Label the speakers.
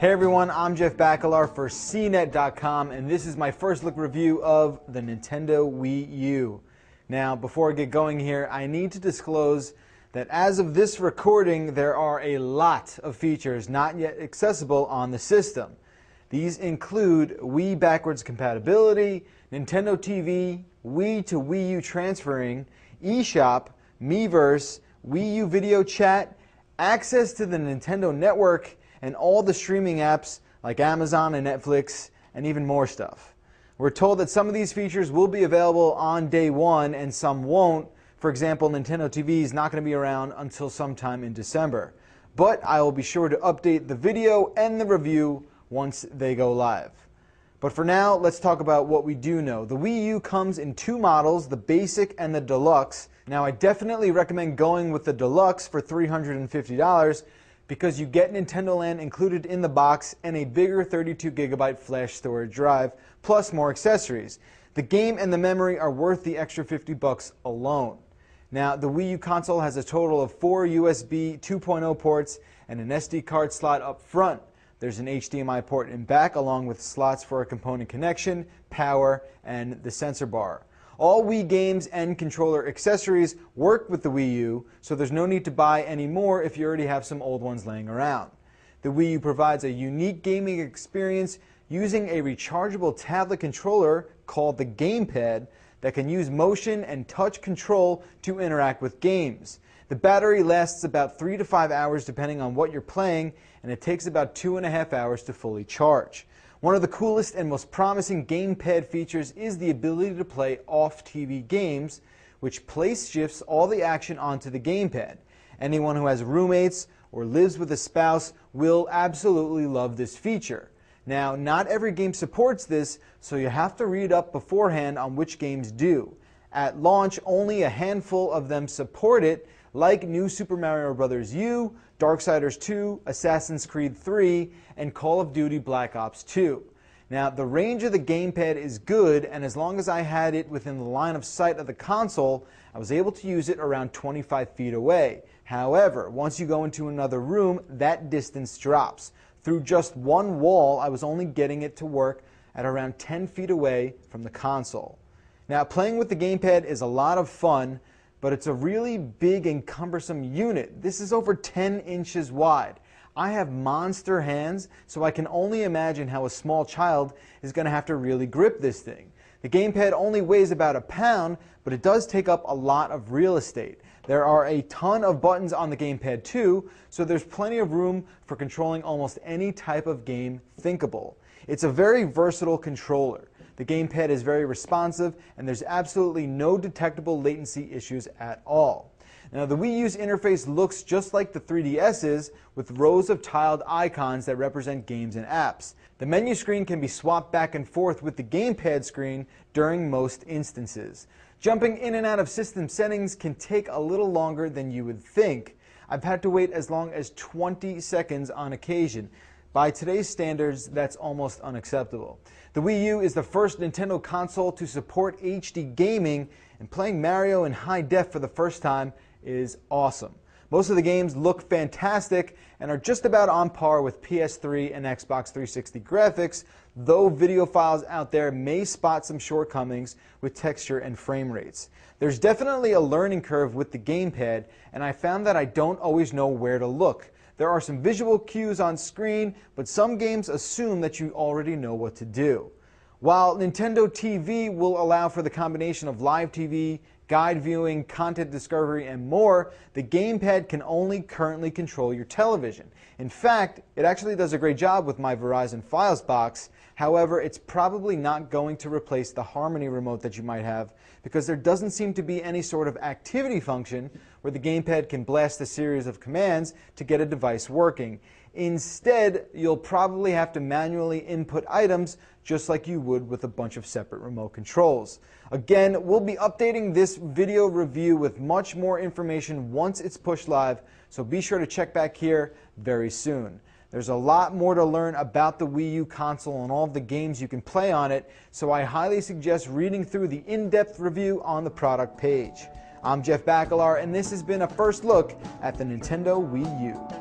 Speaker 1: Hey everyone, I'm Jeff Bacalar for CNET.com, and this is my first look review of the Nintendo Wii U. Now, before I get going here, I need to disclose that as of this recording, there are a lot of features not yet accessible on the system. These include Wii backwards compatibility, Nintendo TV, Wii to Wii U transferring, eShop, Miiverse, Wii U video chat, access to the Nintendo Network, and all the streaming apps like Amazon and Netflix, and even more stuff. We're told that some of these features will be available on day one and some won't. For example, Nintendo TV is not going to be around until sometime in December. But I will be sure to update the video and the review once they go live. But for now, let's talk about what we do know. The Wii U comes in two models, the Basic and the Deluxe. Now, I definitely recommend going with the Deluxe for $350 because you get Nintendo Land included in the box and a bigger 32GB flash storage drive, plus more accessories. The game and the memory are worth the extra $50 alone. Now, the Wii U console has a total of 4 USB 2.0 ports and an SD card slot up front. There's an HDMI port in back, along with slots for a component connection, power, and the sensor bar. All Wii games and controller accessories work with the Wii U, so there's no need to buy any more if you already have some old ones laying around. The Wii U provides a unique gaming experience using a rechargeable tablet controller called the Gamepad that can use motion and touch control to interact with games. The battery lasts about 3 to 5 hours depending on what you're playing, and it takes about 2.5 hours to fully charge. One of the coolest and most promising gamepad features is the ability to play off-TV games, which place shifts all the action onto the gamepad. Anyone who has roommates or lives with a spouse will absolutely love this feature. Now, not every game supports this, so you have to read up beforehand on which games do. At launch, only a handful of them support it, like New Super Mario Bros. U, Darksiders 2, Assassin's Creed 3, and Call of Duty Black Ops 2. Now, the range of the gamepad is good, and as long as I had it within the line of sight of the console, I was able to use it around 25 feet away. However, once you go into another room, that distance drops. Through just one wall, I was only getting it to work at around 10 feet away from the console. Now, playing with the gamepad is a lot of fun, but it's a really big and cumbersome unit. This is over 10 inches wide. I have monster hands, so I can only imagine how a small child is going to have to really grip this thing. The gamepad only weighs about a pound, but it does take up a lot of real estate. There are a ton of buttons on the gamepad too, so there's plenty of room for controlling almost any type of game thinkable. It's a very versatile controller. The gamepad is very responsive, and there's absolutely no detectable latency issues at all. Now, the Wii U's interface looks just like the 3DS's, with rows of tiled icons that represent games and apps. The menu screen can be swapped back and forth with the gamepad screen during most instances. Jumping in and out of system settings can take a little longer than you would think. I've had to wait as long as 20 seconds on occasion. By today's standards, that's almost unacceptable. The Wii U is the first Nintendo console to support HD gaming, and playing Mario in high def for the first time is awesome. Most of the games look fantastic and are just about on par with PS3 and Xbox 360 graphics, though video files out there may spot some shortcomings with texture and frame rates. There's definitely a learning curve with the gamepad, and I found that I don't always know where to look. There are some visual cues on screen, but some games assume that you already know what to do. While Nintendo TV will allow for the combination of live TV, guide viewing, content discovery, and more, the gamepad can only currently control your television. In fact, it actually does a great job with my Verizon Files box. However, it's probably not going to replace the Harmony remote that you might have, because there doesn't seem to be any sort of activity function where the gamepad can blast a series of commands to get a device working. Instead, you'll probably have to manually input items just like you would with a bunch of separate remote controls. Again, we'll be updating this video review with much more information once it's pushed live, so be sure to check back here very soon. There's a lot more to learn about the Wii U console and all of the games you can play on it, so I highly suggest reading through the in-depth review on the product page. I'm Jeff Bacalar, and this has been a first look at the Nintendo Wii U.